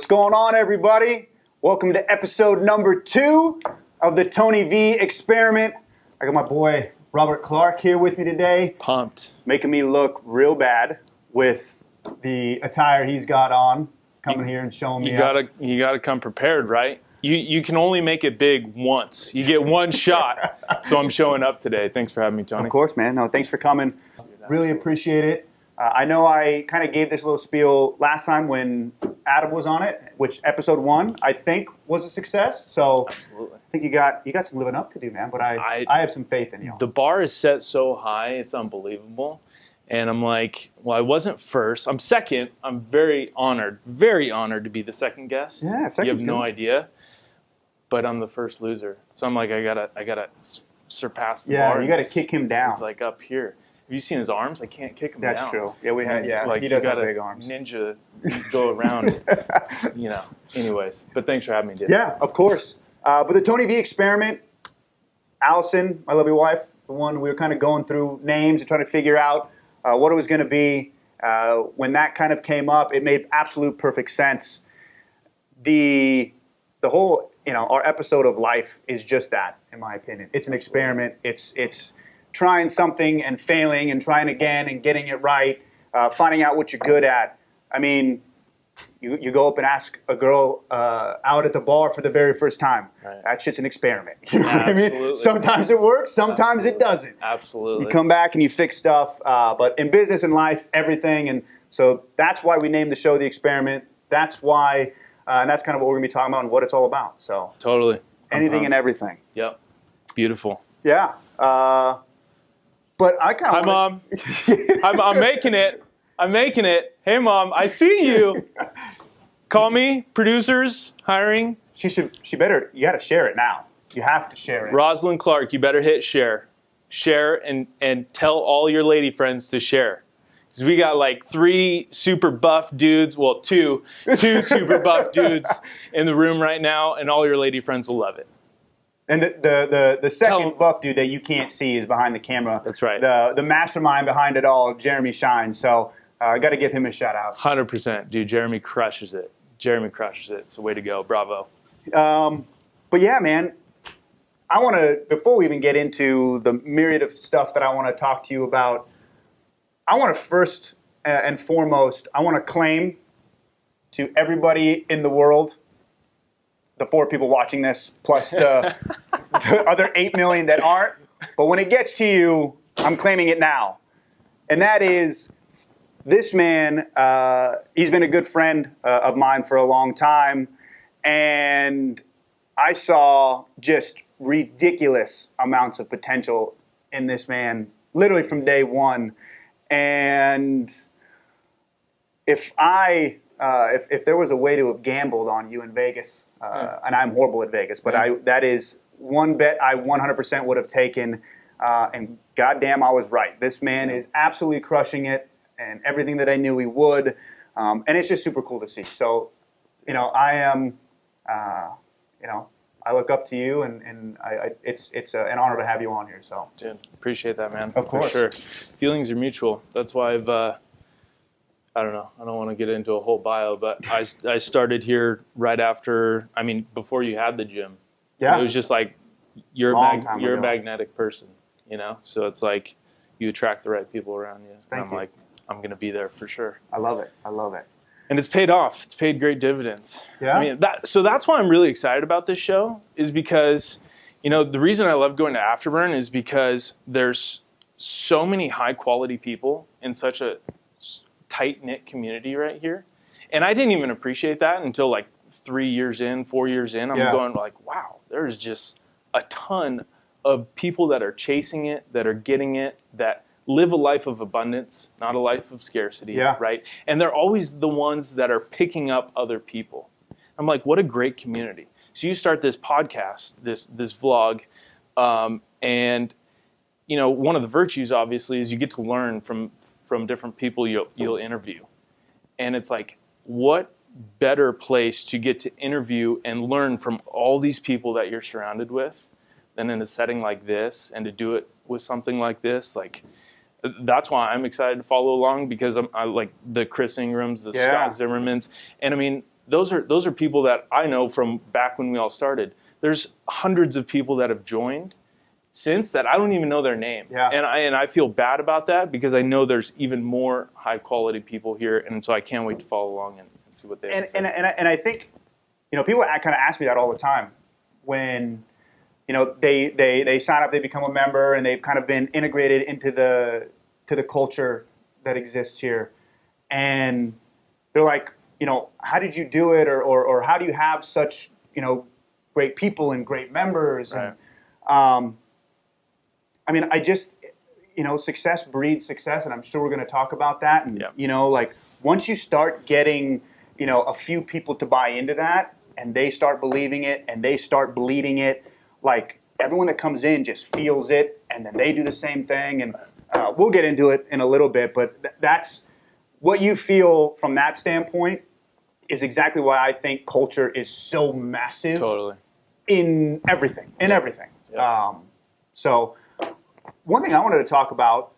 What's going on, everybody? Welcome to episode number 2 of the Tony V Experiment. I got my boy Robert Clark here with me today. Pumped. Making me look real bad with the attire he's got on. Coming here and showing me. You gotta come prepared, right? You can only make it big once. You get one shot. So I'm showing up today. Thanks for having me, Tony. Of course, man. No, thanks for coming. Really appreciate it. I know I kind of gave this little spiel last time when Adam was on it, which episode 1 I think was a success. So absolutely. I think you got some living up to do, man. But I have some faith in you. The bar is set so high, it's unbelievable. And I'm like, well, I wasn't first. I'm second. I'm very honored to be the second guest. Yeah, you have no idea. But I'm the first loser. So I'm like, I gotta surpass the bar. Yeah, you gotta kick him down. It's like up here. Have you seen his arms? I can't kick him down. That's true. Yeah, we had. Yeah, like, he does have big arms. Ninja go around. Anyways, but thanks for having me, dude. Yeah, of course. But the Tony V Experiment, Allison, my lovely wife, the one we were kind of going through names and trying to figure out what it was going to be. When that kind of came up, it made absolute perfect sense. The whole, our episode of life is just that, in my opinion. It's an experiment. It's trying something and failing and trying again and getting it right, finding out what you're good at. I mean, you go up and ask a girl out at the bar for the very first time. Right. That shit's an experiment. You know what I mean? Sometimes it works, sometimes it doesn't. Absolutely. You come back and you fix stuff, but in business and life, everything. And so that's why we named the show The Experiment. That's why, and that's kind of what we're going to be talking about and what it's all about. So totally. Anything and everything. Yep. Beautiful. Yeah. But I kind of... Hi, Mom. I'm making it. I'm making it. Hey, Mom, I see you. Call me. Producers, hiring. You got to share it now. You have to share it. Rosalind Clark, you better hit share. Share and tell all your lady friends to share. Because we got like 3 super buff dudes, well, two super buff dudes in the room right now, and all your lady friends will love it. And the second buff dude that you can't see is behind the camera. That's right. The mastermind behind it all, Jeremy Shine. So I got to give him a shout out. 100%, dude. Jeremy crushes it. Jeremy crushes it. It's the way to go. Bravo. But yeah, man, I want to, before we even get into the myriad of stuff that I want to talk to you about, I want to first and foremost, I want to claim to everybody in the world, the 4 people watching this, plus the other 8 million that aren't. But when it gets to you, I'm claiming it now. And that is, this man, he's been a good friend of mine for a long time. And I saw just ridiculous amounts of potential in this man, literally from day one. And if there was a way to have gambled on you in Vegas, and I'm horrible at Vegas, but that is one bet I 100% would have taken, and goddamn, I was right. This man is absolutely crushing it, and everything that I knew he would, and it's just super cool to see. So, I am, I look up to you, and it's an honor to have you on here. So, dude, appreciate that, man. Of course, for sure. Feelings are mutual. That's why I've. I don't know. I don't want to get into a whole bio, but I started here right after. I mean, before you had the gym. Yeah. It was just like you're a magnetic person, So it's like you attract the right people around you. Thank you. Like, I'm going to be there for sure. I love it. I love it. And it's paid off. It's paid great dividends. Yeah. I mean, so that's why I'm really excited about this show, is because, the reason I love going to Afterburn is because there's so many high quality people in such a tight-knit community right here. And I didn't even appreciate that until like 3 years in, 4 years in. I'm going like, wow, there's just a ton of people that are chasing it, that are getting it, that live a life of abundance, not a life of scarcity, right? And they're always the ones that are picking up other people. I'm like, what a great community. So you start this podcast, this vlog, and one of the virtues, obviously, is you get to learn from different people you'll interview. And it's like, what better place to get to interview and learn from all these people that you're surrounded with than in a setting like this, and to do it with something like this. Like, that's why I'm excited to follow along, because I like the Chris Ingrams, the Scott Zimmermans. And I mean, those are people that I know from back when we all started. There's hundreds of people that have joined since that I don't even know their name. Yeah. And I feel bad about that because I know there's even more high quality people here, and so I can't wait to follow along and see what they have to say. And I think, people kind of ask me that all the time when, they sign up, they become a member, and they've kind of been integrated into the culture that exists here. And they're like, how did you do it? Or how do you have such, great people and great members? Right. And, I just, success breeds success, and I'm sure we're going to talk about that. And, once you start getting, a few people to buy into that, and they start believing it, and they start bleeding it, like, everyone that comes in just feels it, and then they do the same thing. And we'll get into it in a little bit, but that's what you feel from that standpoint is exactly why I think culture is so massive. Totally. In everything. Yep. So one thing I wanted to talk about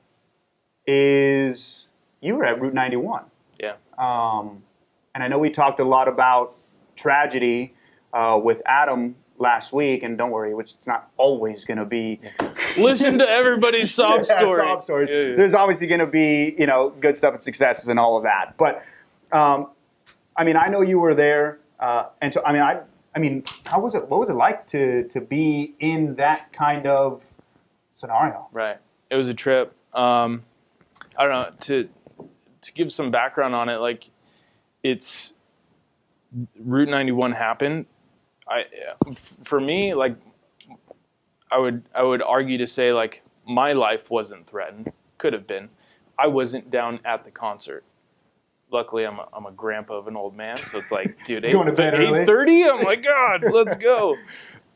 is you were at Route 91. Yeah. And I know we talked a lot about tragedy with Adam last week, and don't worry, it's not always going to be. Listen to everybody's sob story. Sob stories. Yeah. There's obviously going to be good stuff and successes and all of that. But I know you were there, and so how was it? What was it like to be in that kind of scenario? Right. It was a trip. I don't know, to give some background on it, like, it's Route 91 happened. For me, like, I would argue to say, like, my life wasn't threatened. Could have been. I wasn't down at the concert. Luckily, I'm a grandpa of an old man, so it's like, dude, going to bed early. 8:30? I'm like, God, let's go.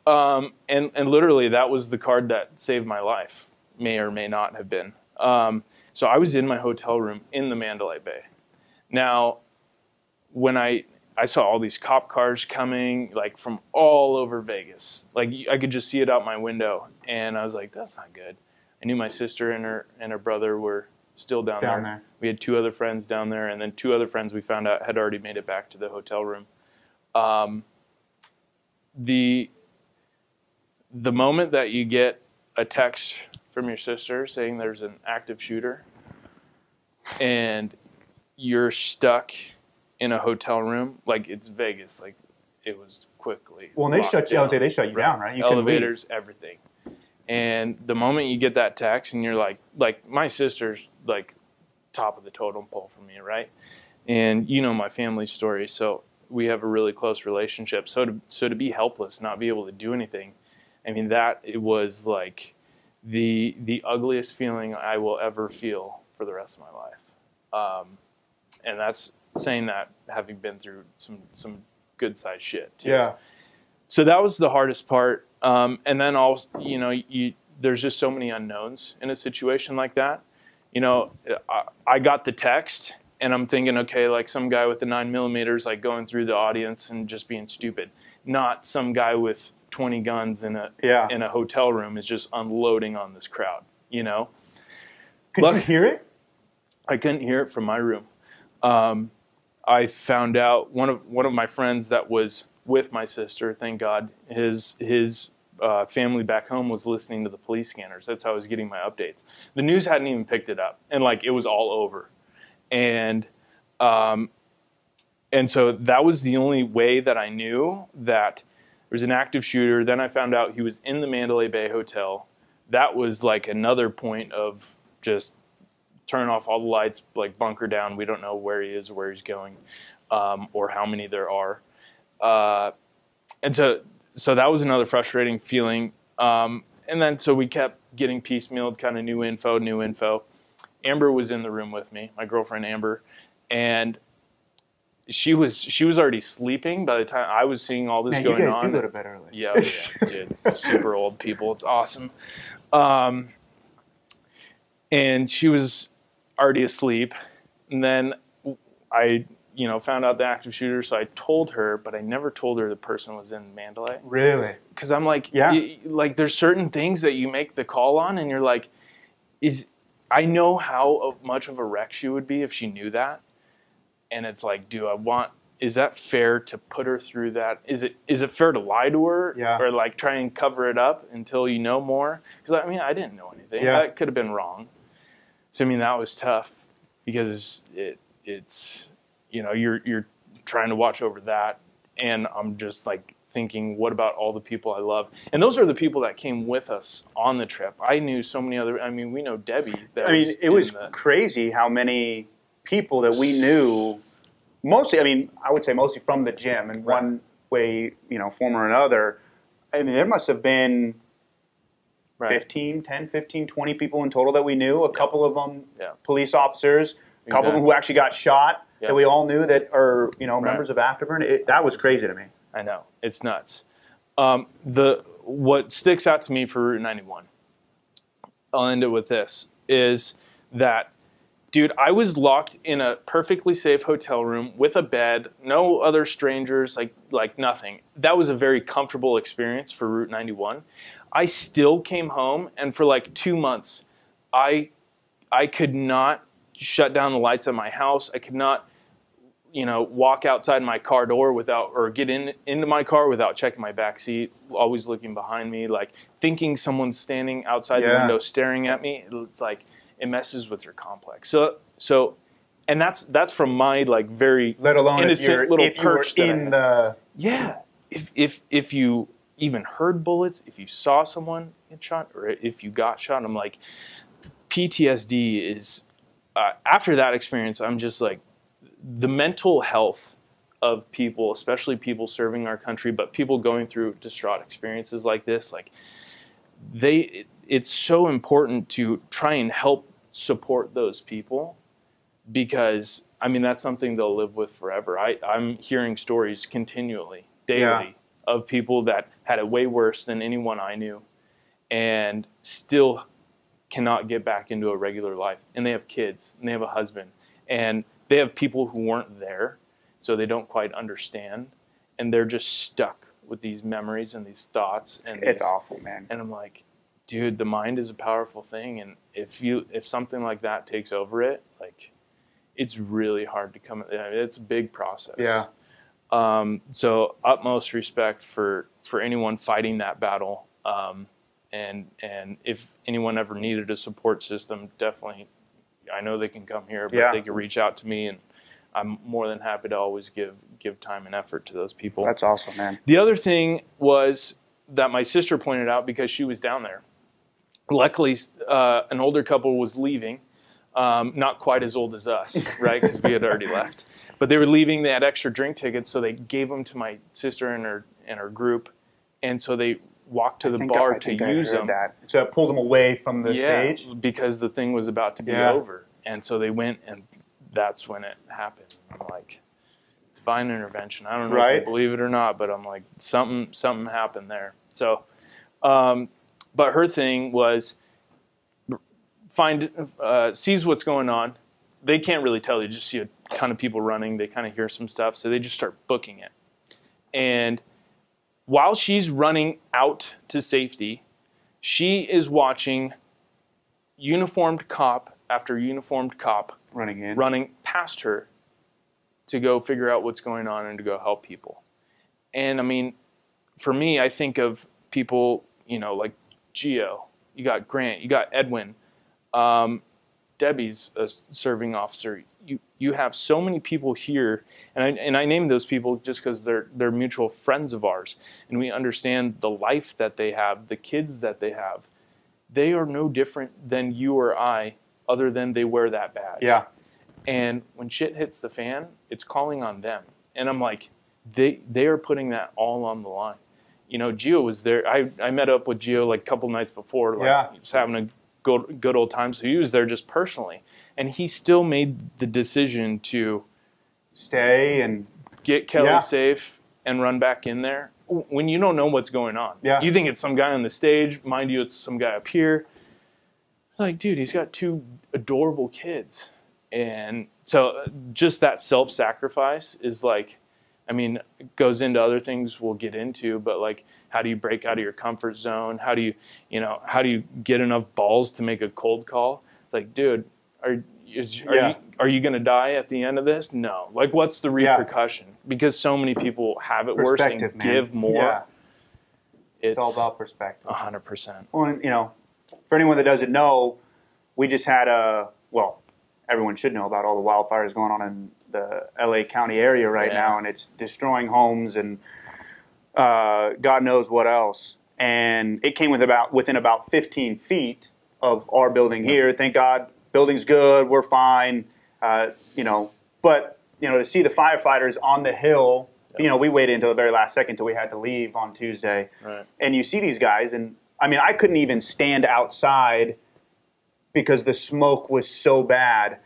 And literally, that was the card that saved my life. May or may not have been. So I was in my hotel room in the Mandalay Bay. Now, when I saw all these cop cars coming, like, from all over Vegas. Like, I could just see it out my window, and I was like, that's not good. I knew my sister and her brother were still down there. We had 2 other friends down there, and then 2 other friends we found out had already made it back to the hotel room. The moment that you get a text from your sister saying there's an active shooter, and you're stuck in a hotel room, like, it's Vegas, like, it was quickly. Well, and they shut you down, right? You Elevators, everything. And the moment you get that text, and you're like my sister's like top of the totem pole for me, right? And my family's story, so we have a really close relationship. So to be helpless, not be able to do anything, it was like the ugliest feeling I will ever feel for the rest of my life. And that's saying that having been through some good sized shit too. Yeah. So that was the hardest part. And then also, there's just so many unknowns in a situation like that. I got the text, and I'm thinking, okay, like, some guy with the 9mm, like, going through the audience and just being stupid. Not some guy with 20 guns in a hotel room is just unloading on this crowd. Could you hear it? I couldn't hear it from my room. I found out one of my friends that was with my sister, thank God, his family back home was listening to the police scanners. That's how I was getting my updates. The news hadn't even picked it up, and, like, it was all over. And so that was the only way that I knew that there was an active shooter. Then I found out he was in the Mandalay Bay Hotel. That was, like, another point of just turn off all the lights, like, bunker down. We don't know where he is or where he's going, or how many there are. And so that was another frustrating feeling. And then so we kept getting piecemealed, kind of new info. Amber was in the room with me, my girlfriend Amber, and she was already sleeping by the time I was seeing all this going on. You guys do go to bed early. Yeah, dude. Super old people. It's awesome. And she was already asleep. And then I, found out the active shooter, so I told her, but I never told her the person was in Mandalay. Really? Because I'm like, there's certain things that you make the call on, and you're like, I know how much of a wreck she would be if she knew that. And it's like, do I want is that fair to put her through that? Is it fair to lie to her? Yeah. Or like try and cover it up until you know more? Because I mean, I didn't know anything. Yeah. That could have been wrong. So I mean, that was tough because it's you know, you're trying to watch over that, and I'm just like thinking, what about all the people I love? And those are the people that came with us on the trip. I knew so many other. I mean, we know Debbie. It was crazy how many people that we knew. Mostly, I mean, I would say mostly from the gym in one way, you know, form or another. I mean, there must have been 10, 15, 20 people in total that we knew. A couple of them police officers, a couple of them who actually got shot that we all knew that are, you know, members of Afterburn. That was crazy to me. I know. It's nuts. What sticks out to me for Route 91, I'll end it with this, is that, dude, I was locked in a perfectly safe hotel room with a bed, no other strangers, like nothing. That was a very comfortable experience for Route 91. I still came home, and for like 2 months, I could not shut down the lights at my house. I could not, you know, walk outside my car door without, or get into my car without checking my back seat, always looking behind me, like thinking someone's standing outside the window staring at me. It's like, it messes with your complex. So, and that's from my like very let alone innocent little perch you were in the if you even heard bullets, if you saw someone get shot, or if you got shot, I'm like, PTSD is after that experience. I'm just like, the mental health of people, especially people serving our country, but people going through distraught experiences like this, like it's so important to try and help support those people, because I mean, that's something they'll live with forever. I'm hearing stories continually, daily, of people that had it way worse than anyone I knew and still cannot get back into a regular life. And they have kids, and they have a husband, and they have people who weren't there, so they don't quite understand, and they're just stuck with these memories and these thoughts. And it's awful, man. And I'm like, dude, the mind is a powerful thing, and if something like that takes over it, like, it's really hard to come. It's a big process. Yeah. So utmost respect for anyone fighting that battle, and if anyone ever needed a support system, definitely, I know they can come here, but they can reach out to me, and I'm more than happy to always give time and effort to those people. That's awesome, man. The other thing was that my sister pointed out, because she was down there. Luckily, an older couple was leaving, not quite as old as us, right? Because we had already left. But they were leaving. They had extra drink tickets, so they gave them to my sister and her group, and so they walked to the bar to use them. So it pulled them away from the stage? Because the thing was about to be over. And so they went, and that's when it happened. I'm like, divine intervention. I don't know if you believe it or not, but I'm like, something happened there. So, but her thing was sees what's going on. They can't really tell. They just see a ton of people running. They kind of hear some stuff, so they just start booking it. And while she's running out to safety, she is watching uniformed cop after uniformed cop running past her to go figure out what's going on and to go help people. And I mean, for me, I think of people, you know, like Gio, you got Grant, you got Edwin, Debbie's a serving officer. You have so many people here, and I name those people just because they're mutual friends of ours, and we understand the life that they have, the kids that they have. They are no different than you or I, other than they wear that badge. Yeah. And when shit hits the fan, it's calling on them. And I'm like, they are putting that all on the line. You know, Gio was there. I met up with Gio like a couple nights before. Like, he was having a good old time, so he was there just personally. And he still made the decision to stay and get Kelly safe and run back in there when you don't know what's going on. Yeah. You think it's some guy on the stage. Mind you, it's some guy up here. It's like, dude, he's got 2 adorable kids. And so just that self-sacrifice is like, I mean, it goes into other things we'll get into, but like, how do you break out of your comfort zone? How do you get enough balls to make a cold call? It's like, dude, Are you going to die at the end of this? No. Like, what's the repercussion? Because so many people have it worse and man. give more. Yeah. It's all about perspective. 100%. Well, you know, for anyone that doesn't know, we just had everyone should know about all the wildfires going on in the LA County area right now, and it's destroying homes and God knows what else. And it came within about 15 feet of our building here. Thank God, building's good, we're fine. You know, but you know, to see the firefighters on the hill. You know, we waited until the very last second until we had to leave on Tuesday. Right. And you see these guys, and I mean, I couldn't even stand outside because the smoke was so bad.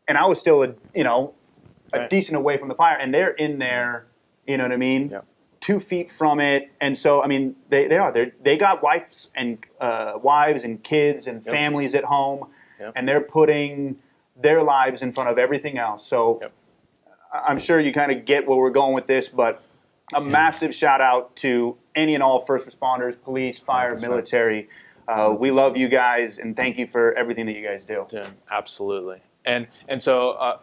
And I was still, a decent away from the fire. And they're in there, you know what I mean? Yeah. 2 feet from it. And so, I mean, they got wives and kids and families at home. Yep. And they're putting their lives in front of everything else. So. Yep. I'm sure you kind of get where we're going with this, but a massive shout out to any and all first responders, police, fire, 100%. Military. We love you guys, and thank you for everything that you guys do. Dude, absolutely. And so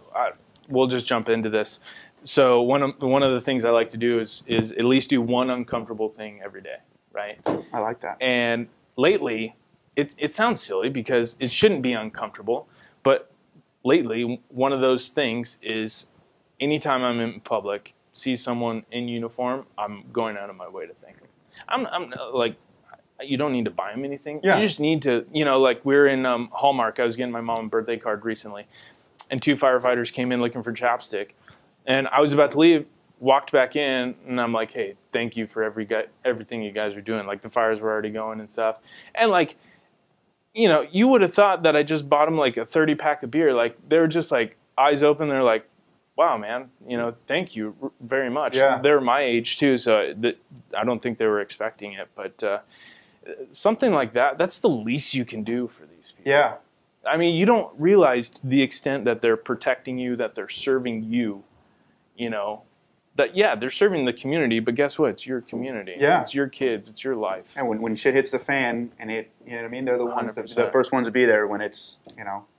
we'll just jump into this. So one of the things I like to do is at least do one uncomfortable thing every day, right? I like that. And lately, it sounds silly because it shouldn't be uncomfortable, but lately one of those things is anytime I'm in public, see someone in uniform, I'm going out of my way to thank them. I'm like, you don't need to buy them anything. Yeah. You just need to, like we're in Hallmark. I was getting my mom a birthday card recently, and 2 firefighters came in looking for chapstick. And I was about to leave, walked back in, and I'm like, hey, thank you for everything you guys are doing. Like the fires were already going and stuff. And like, you would have thought that I just bought them like a 30-pack of beer. Like they were just like eyes open. They're like, wow, man, thank you very much. Yeah. They're my age too, so I don't think they were expecting it. But something like that's the least you can do for these people. Yeah. I mean, you don't realize to the extent that they're protecting you, that they're serving you, that, they're serving the community, but guess what? It's your community. Yeah. It's your kids. It's your life. And when shit hits the fan, and you know what I mean? They're the ones, the first ones to be there when it's,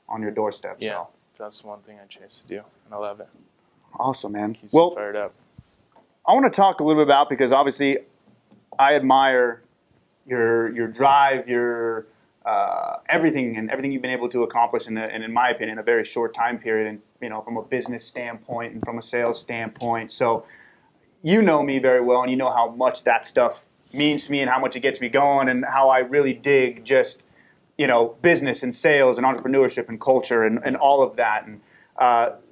on your doorstep. Yeah. So. That's one thing I chase to do, and I love it. Awesome, man. Keeps me fired up. I want to talk a little bit about, because obviously I admire your drive, your everything you've been able to accomplish and in my opinion, a very short time period, and from a business standpoint and from a sales standpoint. So you know me very well, and you know how much that stuff means to me and how much it gets me going and how I really dig just business and sales and entrepreneurship and culture and all of that. And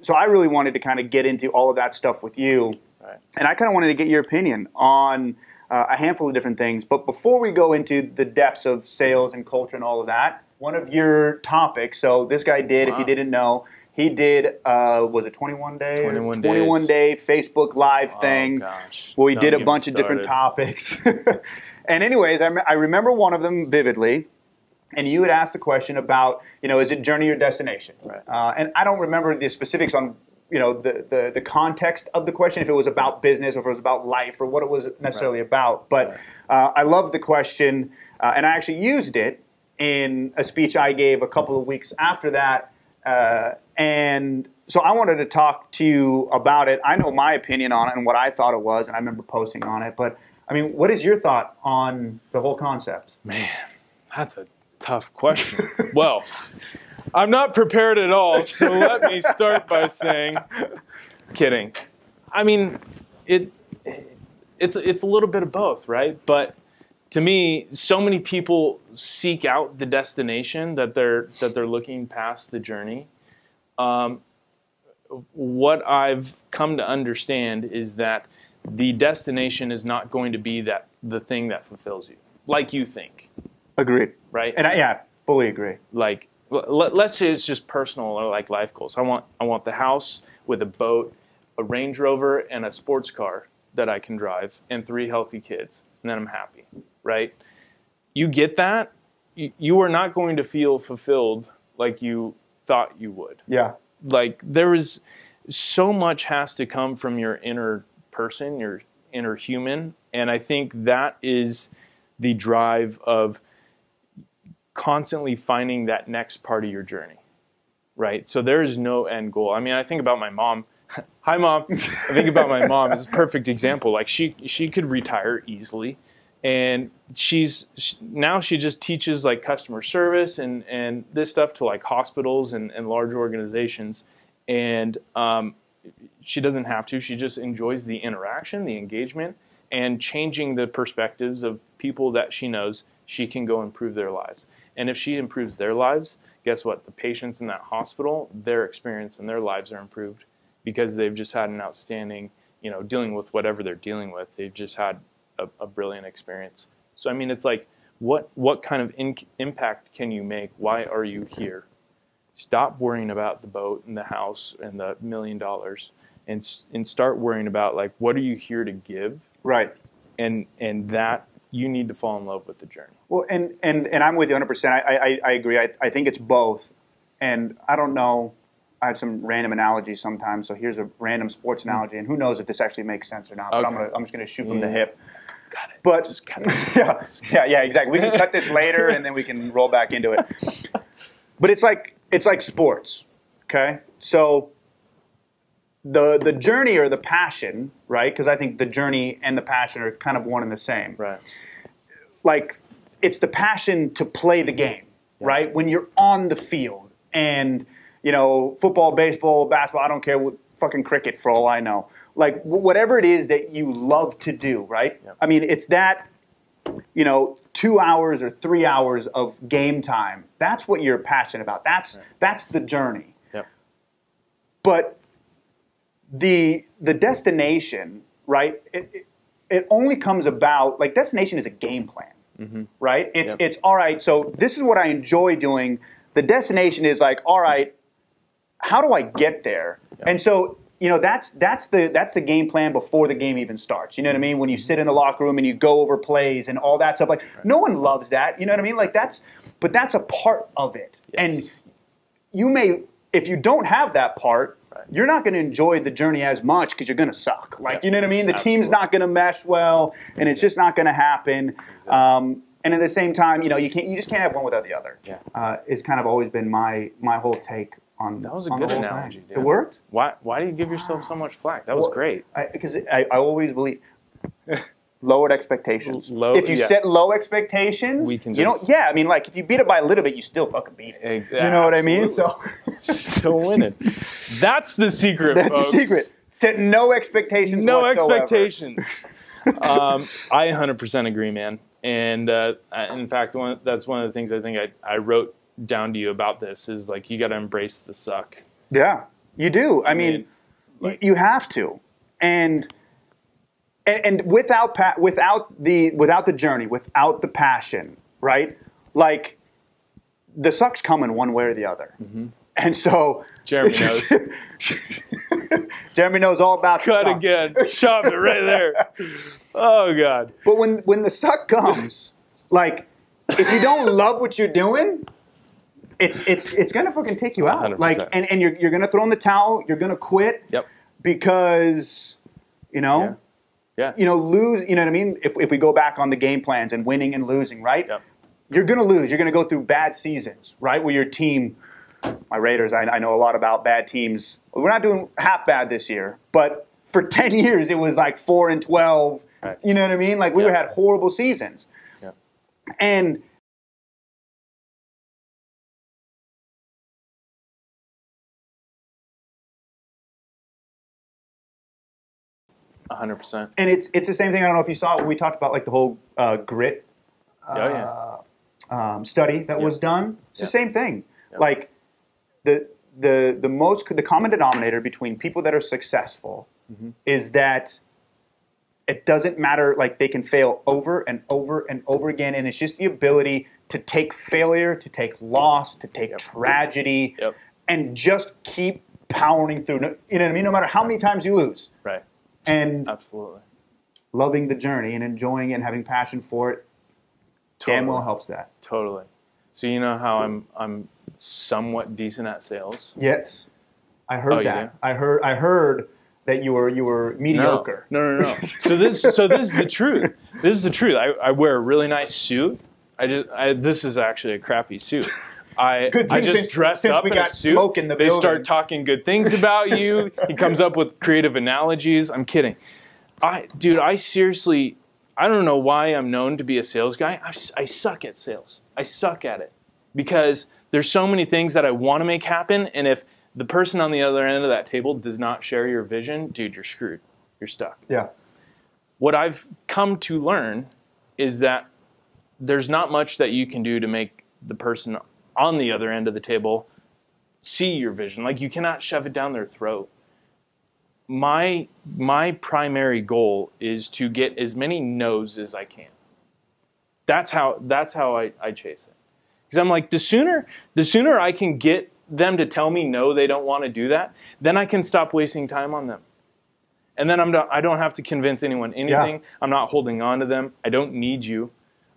so I really wanted to kind of get into all of that stuff with you. Right. And I kind of wanted to get your opinion on a handful of different things. But before we go into the depths of sales and culture and all of that, one of your topics, so this guy did, if you didn't know, he did, was it 21 day? 21 day Facebook Live thing. Gosh. Where he did a bunch of different topics. And anyways, I remember one of them vividly. And you had asked the question about, is it journey or destination? Right. And I don't remember the specifics on, the context of the question, if it was about business or if it was about life or what it was necessarily about. But I love the question, and I actually used it in a speech I gave a couple of weeks after that. And so I wanted to talk to you about it. I know my opinion on it and what I thought it was, and I remember posting on it. But, I mean, what is your thought on the whole concept? Man, that's a tough question. Well, I'm not prepared at all, so let me start by saying, kidding. I mean, it's a little bit of both, right? But to me, so many people seek out the destination that they're looking past the journey. What I've come to understand is that the destination is not going to be the thing that fulfills you, like you think. Agreed. Right? And fully agree. Like, let's say it's just personal or like life goals. I want the house with a boat, a Range Rover, and a sports car that I can drive, and 3 healthy kids, and then I'm happy, right? You get that, you are not going to feel fulfilled like you thought you would. Yeah. Like, there is so much has to come from your inner person, your inner human, and I think that is the drive of constantly finding that next part of your journey, right? So there is no end goal. I mean, I think about my mom. Hi, Mom. I think about my mom as a perfect example. Like she could retire easily, and now she just teaches like customer service and this stuff to like hospitals and large organizations, and she doesn't have to. She just enjoys the interaction, the engagement, and changing the perspectives of people that she knows. She can go improve their lives, and if she improves their lives, guess what? The patients in that hospital, their experience and their lives are improved, because they've just had an outstanding, dealing with whatever they're dealing with. They've just had a brilliant experience. So, I mean, it's like, what kind of impact can you make? Why are you here? Stop worrying about the boat and the house and the $1 million and start worrying about, like, what are you here to give? Right. And that you need to fall in love with the journey. Well, and I'm with you 100%. I agree. I think it's both. And I don't know. I have some random analogies sometimes, so here's a random sports analogy, and who knows if this actually makes sense or not. But Okay. I'm just gonna shoot from the hip. Got it. But Just cut it. yeah, exactly. We can cut this later, and then we can roll back into it. But it's like sports, okay? So the journey or the passion, right? Because I think the journey and the passion are kind of one and the same. Right. Like, it's the passion to play the game, right? When you're on the field and football, baseball, basketball, I don't care, fucking cricket for all I know. Like, whatever it is that you love to do, right? Yep. I mean, it's that, 2 hours or 3 hours of game time. That's what you're passionate about. That's the journey. Yep. But the destination, right, it only comes about, like, destination is a game plan, right? It's all right, so this is what I enjoy doing. The destination is like, all right, how do I get there? Yep. And so, that's the game plan before the game even starts. You know what I mean? When you sit in the locker room and you go over plays and all that stuff, like, no one loves that. You know what I mean? Like, that's a part of it. Yes. And you may, if you don't have that part, you're not going to enjoy the journey as much because you're going to suck. Like, you know what I mean? The team's not going to mesh well, and it's just not going to happen. Exactly. And at the same time, you just can't have one without the other. Yeah. It's kind of always been my whole take on that was a good analogy, dude. It worked? Why do you give yourself so much flack? That was great. Because I always believe lowered expectives. If you set low expectations, we can I mean, like, if you beat it by a little bit, you still fucking beat it. Exactly. You know what I mean? So still winning. That's the secret, That's folks. the secret. Set no expectations whatsoever. Expectations. I 100% agree, man. And in fact, that's one of the things I think I wrote down to you about this is, like, you got to embrace the suck. Yeah, you do. I mean, you have to. And without the journey, without the passion, right? Like, the suck's coming one way or the other. Mm-hmm. And so Jeremy knows. Jeremy knows all about Cut the suck. Again. Chop it right there. Oh God. But when the suck comes, like, if you don't love what you're doing, it's gonna fucking take you out. 100%. Like, and you're gonna throw in the towel. You're gonna quit. Yep. Because Yeah. lose. You know what I mean? If we go back on the game plans and winning and losing, right? Yep. You're gonna lose. You're gonna go through bad seasons, right? Where your team, my Raiders, I know a lot about bad teams. We're not doing half bad this year, but for 10 years it was like 4-12. Right. You know what I mean? Like, we had horrible seasons. Yep. And 100%. And it's the same thing. I don't know if you saw it when we talked about, like, the whole grit study that was done. It's the same thing. Yep. Like, the common denominator between people that are successful is that it doesn't matter. Like, they can fail over and over and over again, and it's just the ability to take failure, to take loss, to take tragedy, and just keep powering through. You know what I mean? No matter how many times you lose. Right. And absolutely loving the journey and enjoying it and having passion for it damn well helps that. Totally. So you know how I'm somewhat decent at sales? Yes. I heard that. I heard that you were mediocre. No. So this is the truth. This is the truth. I wear a really nice suit. This is actually a crappy suit. I just dress up in a suit. They start talking good things about you. He comes up with creative analogies. I'm kidding. Dude, I seriously, I don't know why I'm known to be a sales guy. I suck at sales. I suck at it because there's so many things that I want to make happen, and if the person on the other end of that table does not share your vision, dude, you're screwed. You're stuck. Yeah. What I've come to learn is that there's not much that you can do to make the person on the other end of the table see your vision. Like, you cannot shove it down their throat. My primary goal is to get as many no's as I can. That's how I chase it. Because I'm like, the sooner I can get them to tell me no, they don't want to do that, then I can stop wasting time on them. And then I don't have to convince anyone anything. Yeah. I'm not holding on to them. I don't need you.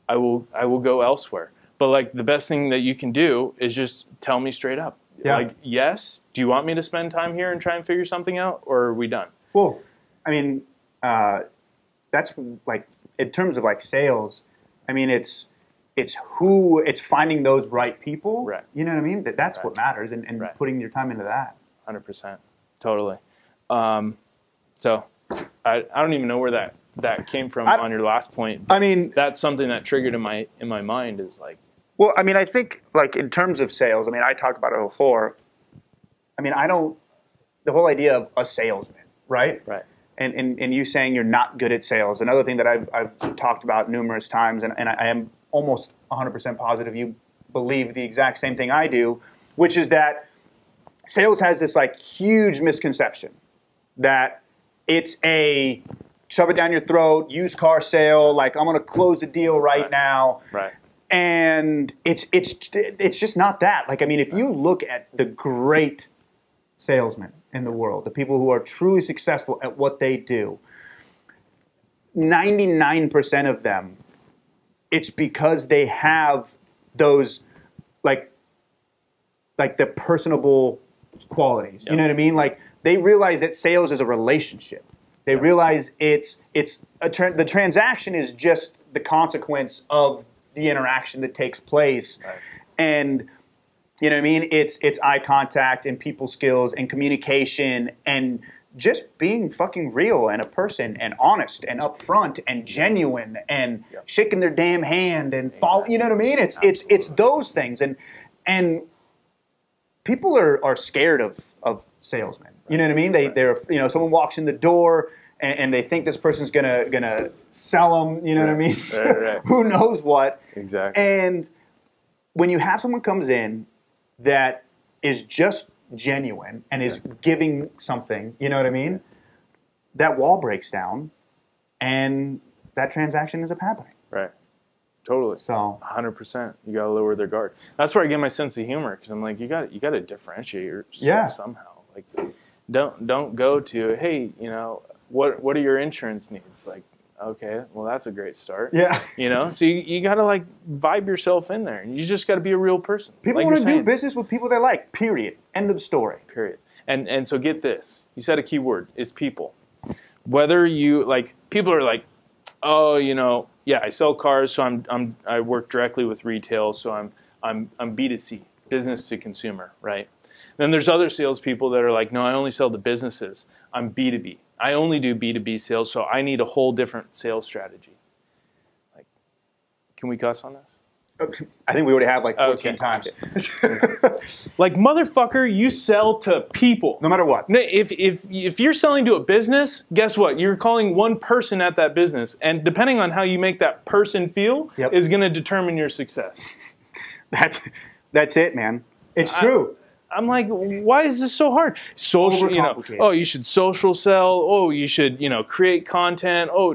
I will go elsewhere. But like, the best thing that you can do is just tell me straight up. Yeah. Like, yes, do you want me to spend time here and try and figure something out, or are we done? Well, I mean, that's like, in terms of like sales, I mean, it's finding those right people. Right. You know what I mean? That's right. What matters, and right. Putting your time into that. 100%. Totally. So I don't even know where that came from on your last point. I mean, that's something that triggered in my mind is like. Well, I mean, I think like in terms of sales, I mean, I talked about it before. I mean, the whole idea of a salesman, right? Right. And you saying you're not good at sales. Another thing that I've talked about numerous times, and I am almost 100% positive you believe the exact same thing I do, which is that sales has this like huge misconception that it's a shove it down your throat, used car sale, like I'm going to close the deal right now. Right. And it's just not that. Like, I mean, if you look at the great salesmen in the world, the people who are truly successful at what they do, 99% of them, it's because they have those, like the personable qualities. Yep. You know what I mean? Like, they realize that sales is a relationship. They realize the transaction is just the consequence of the interaction that takes place. Right. And, you know what I mean? It's eye contact and people skills and communication and just being fucking real and a person and honest and upfront and genuine and shaking their damn hand and follow. You know what I mean? It's those things. And people are scared of salesmen. You know what I mean? They're someone walks in the door and they think this person's gonna sell them. You know what I mean? Right. Who knows what? Exactly. And when you have someone comes in that is just genuine and is giving something, you know what I mean? That wall breaks down, and that transaction ends up happening. Right. Totally. So 100%. You got to lower their guard. That's where I get my sense of humor, because I'm like, you got to differentiate yourself somehow. Like, don't go to, hey, what are your insurance needs? Like, okay, well, that's a great start. Yeah. So you got to like vibe yourself in there. You just got to be a real person. People want to do business with people they like. Period. End of story. Period. And so get this. You said a key word. It's people. Whether you like, people are like, oh, I sell cars, so I work directly with retail, so I'm B2C, business to consumer, right? Then there's other salespeople that are like, no, I only sell to businesses. I'm B2B. I only do B2B sales, so I need a whole different sales strategy. Like, can we cuss on this? I think we already have like 14 times. Like, motherfucker, you sell to people. No matter what. If you're selling to a business, guess what? You're calling one person at that business, and depending on how you make that person feel is going to determine your success. That's it, man. It's true. I'm like, why is this so hard? Social, you should social sell. Oh, you should, create content. Oh,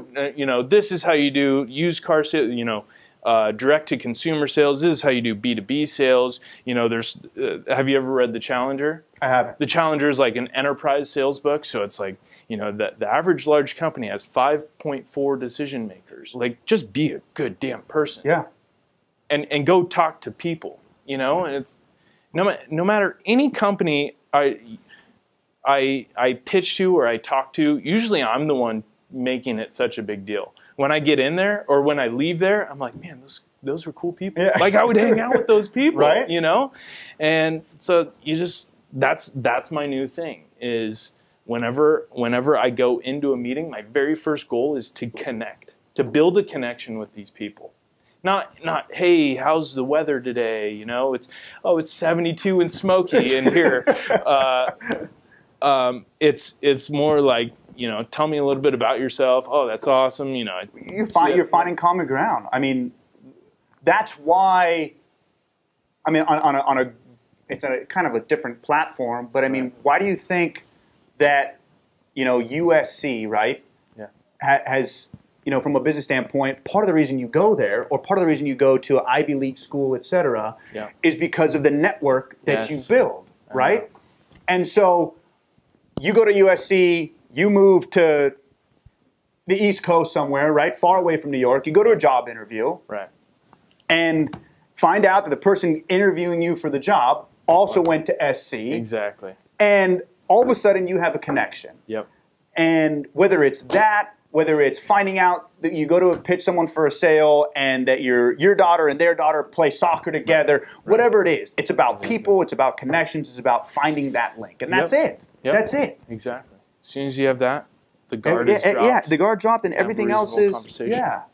this is how you do used car sales, direct to consumer sales. This is how you do B2B sales. Have you ever read The Challenger? I haven't. The Challenger is like an enterprise sales book. So it's like, the average large company has 5.4 decision makers. Like, just be a good damn person. Yeah. And go talk to people, and it's, no matter any company I pitch to or I talk to, usually I'm the one making it such a big deal. When I get in there or when I leave there, I'm like, man, those were cool people. Yeah. Like I would hang out with those people, right? You know? And so that's my new thing is whenever I go into a meeting, my very first goal is to connect, to build a connection with these people. Not hey, how's the weather today? You know, it's 72 and smoky in here. It's more like, you know, tell me a little bit about yourself. Oh, that's awesome. You know, you're finding common ground. I mean, that's why. I mean, it's a kind of a different platform, but I mean, why do you think that, you know, USC, right? Yeah. Has, you know, from a business standpoint, part of the reason you go there, or part of the reason you go to an Ivy League school, et cetera, is because of the network that you build, right? And so you go to USC, you move to the East Coast somewhere, right, far away from New York. You go to a job interview, right, and find out that the person interviewing you for the job also went to SC. Exactly. And all of a sudden you have a connection. Yep. And whether it's that, whether it's finding out that you go to pitch someone for a sale and that your daughter and their daughter play soccer together, whatever it is, it's about people, it's about connections, it's about finding that link. And that's it. Yep. That's it. Exactly. As soon as you have that, the guard is dropped. Yeah, the guard dropped and everything else is, Yep.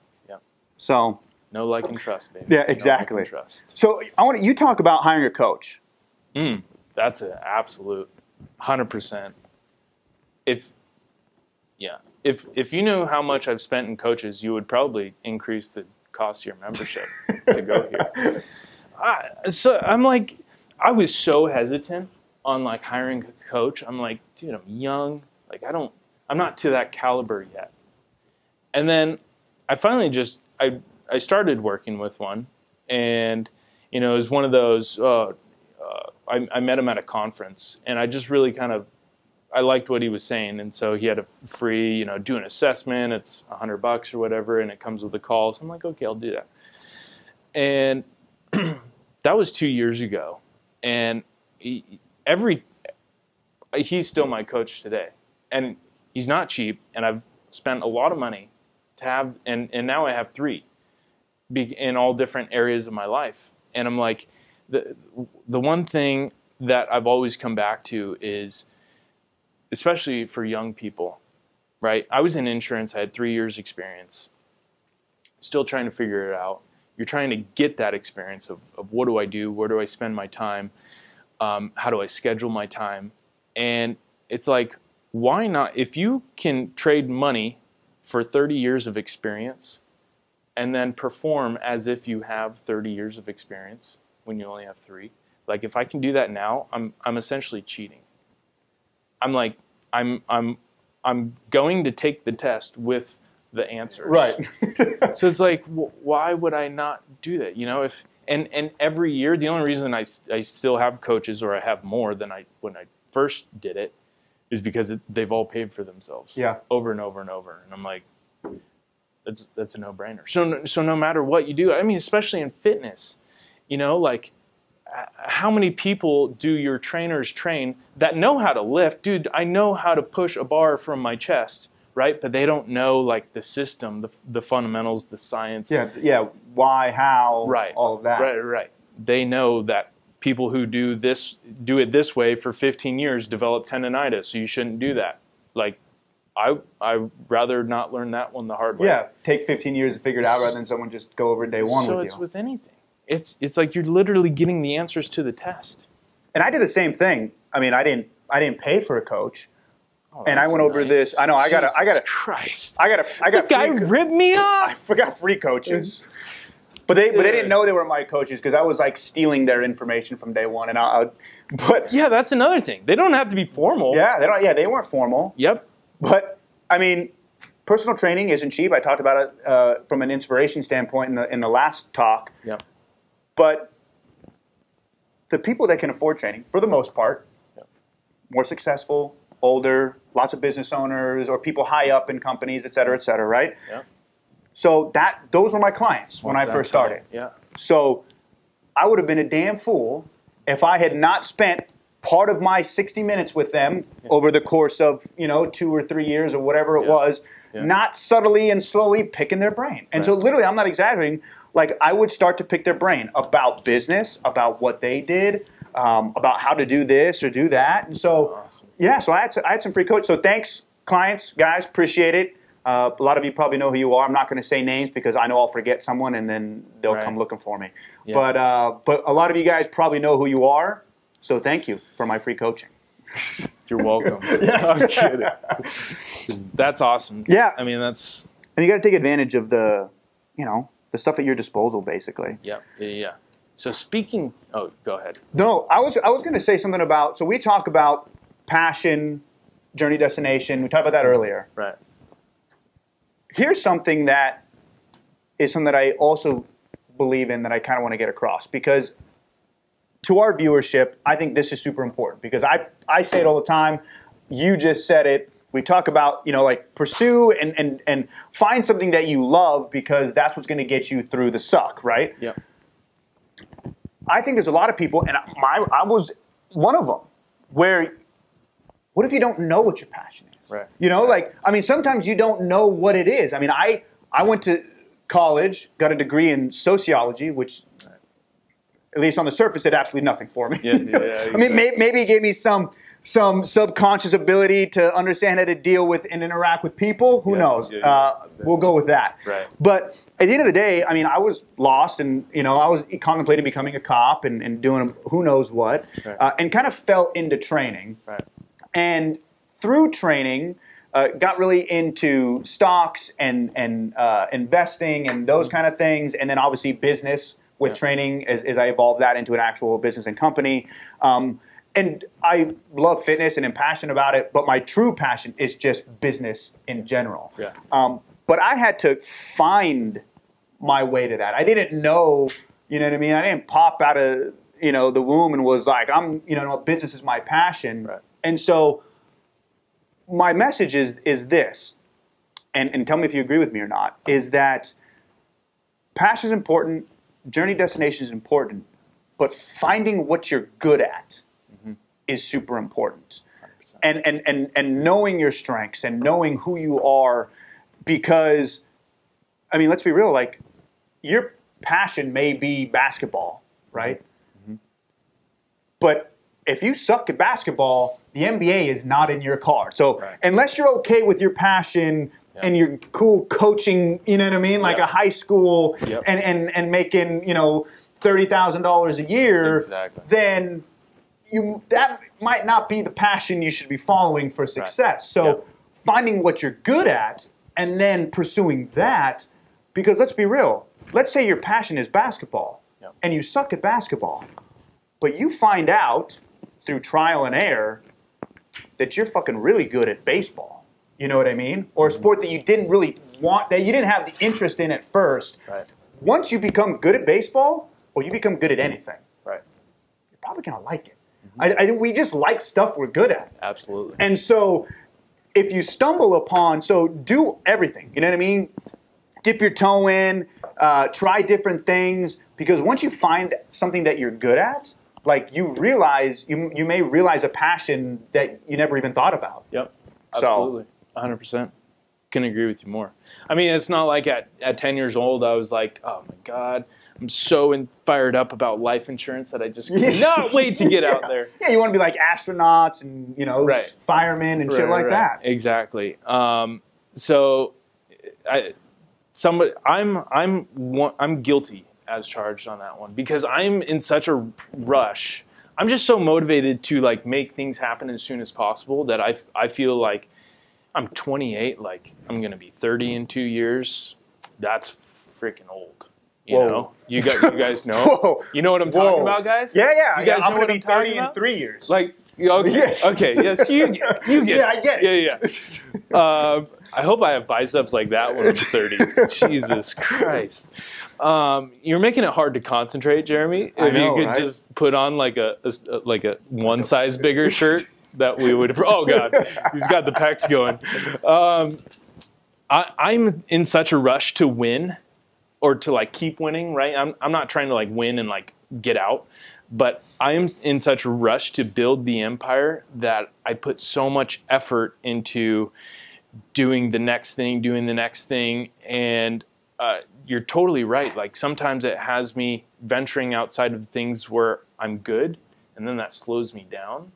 So. No like and trust, baby. Yeah, exactly. No like and trust. So you talk about hiring a coach. That's an absolute 100%. If you knew how much I've spent in coaches, you would probably increase the cost of your membership to go here. So I'm like, I was so hesitant on like hiring a coach. I'm like, dude, I'm young. Like I'm not to that caliber yet. And then I finally I started working with one, and you know, it was one of those. I met him at a conference, and I just really I liked what he was saying, and so he had a free, you know, do an assessment. It's $100 or whatever, and it comes with a call. So I'm like, okay, I'll do that. And that was 2 years ago, and he's still my coach today, and he's not cheap, and I've spent a lot of money to have, and now I have 3 in all different areas of my life. And I'm like, the one thing that I've always come back to is, especially for young people, right? I was in insurance. I had 3 years experience, still trying to figure it out. You're trying to get that experience of what do I do? Where do I spend my time? How do I schedule my time? And it's like, why not? If you can trade money for 30 years of experience and then perform as if you have 30 years of experience when you only have 3, like if I can do that now, I'm essentially cheating. I'm like, I'm going to take the test with the answers. Right. So it's like, why would I not do that? You know, and every year, the only reason I still have coaches, or I have more than when I first did it, is because they've all paid for themselves. Yeah. Over and over and over. And I'm like, that's a no-brainer. So no matter what you do, I mean, especially in fitness, you know, like, how many people do your trainers train that know how to lift? Dude, I know how to push a bar from my chest, right? But they don't know like the system, the fundamentals, the science. Yeah. Why, how, right. All of that. Right. They know that people who do it this way for 15 years develop tendonitis, so you shouldn't do that. Like, I'd rather not learn that one the hard way. Yeah, take 15 years to figure it out rather than someone just go over day one with you. So it's with anything. It's like you're literally getting the answers to the test. And I did the same thing. I mean, I didn't pay for a coach, and I went over nice. this. I know I got Christ. I got the guy ripped me off. I forgot free coaches, but they didn't know they were my coaches because I was like stealing their information from day one. And but yeah, that's another thing. They don't have to be formal. Yeah, they don't. Yeah, they weren't formal. Yep. But I mean, personal training isn't cheap. I talked about it from an inspiration standpoint in the last talk. Yep. But the people that can afford training, for the most part, more successful, older, lots of business owners, or people high up in companies, et cetera, right? Yeah. So those were my clients when I first started. Yeah. So I would have been a damn fool if I had not spent part of my 60 minutes with them over the course of 2 or 3 years or whatever it was, not subtly and slowly picking their brain. And so literally, I'm not exaggerating. like I would start to pick their brain about business, about what they did, about how to do this or do that. And so, Awesome. yeah, so I had some free coaching. So thanks, clients, guys, appreciate it. A lot of you probably know who you are. I'm not going to say names because I know I'll forget someone and then they'll come looking for me. Yeah. But a lot of you guys probably know who you are. So thank you for my free coaching. You're welcome. I'm kidding. That's awesome. Yeah. I mean, that's... And you got to take advantage of the stuff at your disposal, basically. Yeah. So speaking... Oh, go ahead. No, I was going to say something about... So we talk about passion, journey, destination. We talked about that earlier. Right. Here's something that is something that I also believe in that I kind of want to get across. Because to our viewership, I think this is super important. Because I say it all the time. You just said it. We talk about, like pursue and find something that you love because that's what's going to get you through the suck, right? Yeah. I think there's a lot of people, and I was one of them, where what if you don't know what your passion is? Right. Sometimes you don't know what it is. I went to college, got a degree in sociology, which, at least on the surface, did absolutely nothing for me. Yeah, exactly. Maybe it gave me some subconscious ability to understand how to deal with and interact with people. Who knows? We'll go with that. Right. But at the end of the day, I was lost, and I was contemplating becoming a cop and doing who knows what, and kind of fell into training. Right. And through training, got really into stocks and investing and those kind of things, and then obviously business with training as I evolved that into an actual business and company. And I love fitness and am passionate about it, but my true passion is just business in general. Yeah. But I had to find my way to that. I didn't know, I didn't pop out of, the womb and was like, business is my passion. Right. And so my message is this, and tell me if you agree with me or not, is that passion is important, journey destination is important, but finding what you're good at is super important. 100%. And knowing your strengths and knowing who you are, because, let's be real, like, your passion may be basketball, right? Mm-hmm. But if you suck at basketball, the NBA is not in your card. So unless you're okay with your passion and your cool coaching, like a high school and making, $30,000 a year, then that might not be the passion you should be following for success. Right. So finding what you're good at and then pursuing that, because let's be real. Let's say your passion is basketball and you suck at basketball, but you find out through trial and error that you're fucking really good at baseball. You know what I mean? Or a sport that you didn't really want, that you didn't have the interest in at first. Right. Once you become good at baseball, or you become good at anything, you're probably going to like it. Mm-hmm. I think we just like stuff we're good at. Absolutely. And so if you stumble upon, so do everything. You know what I mean? Dip your toe in, try different things, because once you find something that you're good at, like you realize, you may realize a passion that you never even thought about. Yep, absolutely, 100%. Couldn't agree with you more. It's not like at 10 years old I was like, oh my God, I'm so fired up about life insurance that I just cannot wait to get out there. Yeah, you want to be like astronauts and firemen and shit like that. Exactly. So I'm guilty as charged on that one because I'm in such a rush. I'm just so motivated to like make things happen as soon as possible that I feel like I'm 28, like I'm going to be 30 in 2 years. That's freaking old. You know? You guys know? Whoa. You know what I'm talking about, guys? Yeah. You guys I'm know going to be 30 in 3 years. Like, okay, yes. Okay, yes, you get it. Yeah, I get it. Yeah. I hope I have biceps like that when I'm 30. Jesus Christ. You're making it hard to concentrate, Jeremy. If you could just put on like a one size bigger shirt that we would. Oh God, he's got the pecs going. I'm in such a rush to win, or to like keep winning. Right? I'm not trying to like win and like get out. But I am in such a rush to build the empire that I put so much effort into doing the next thing, and you're totally right. Like sometimes it has me venturing outside of things where I'm good, and then that slows me down.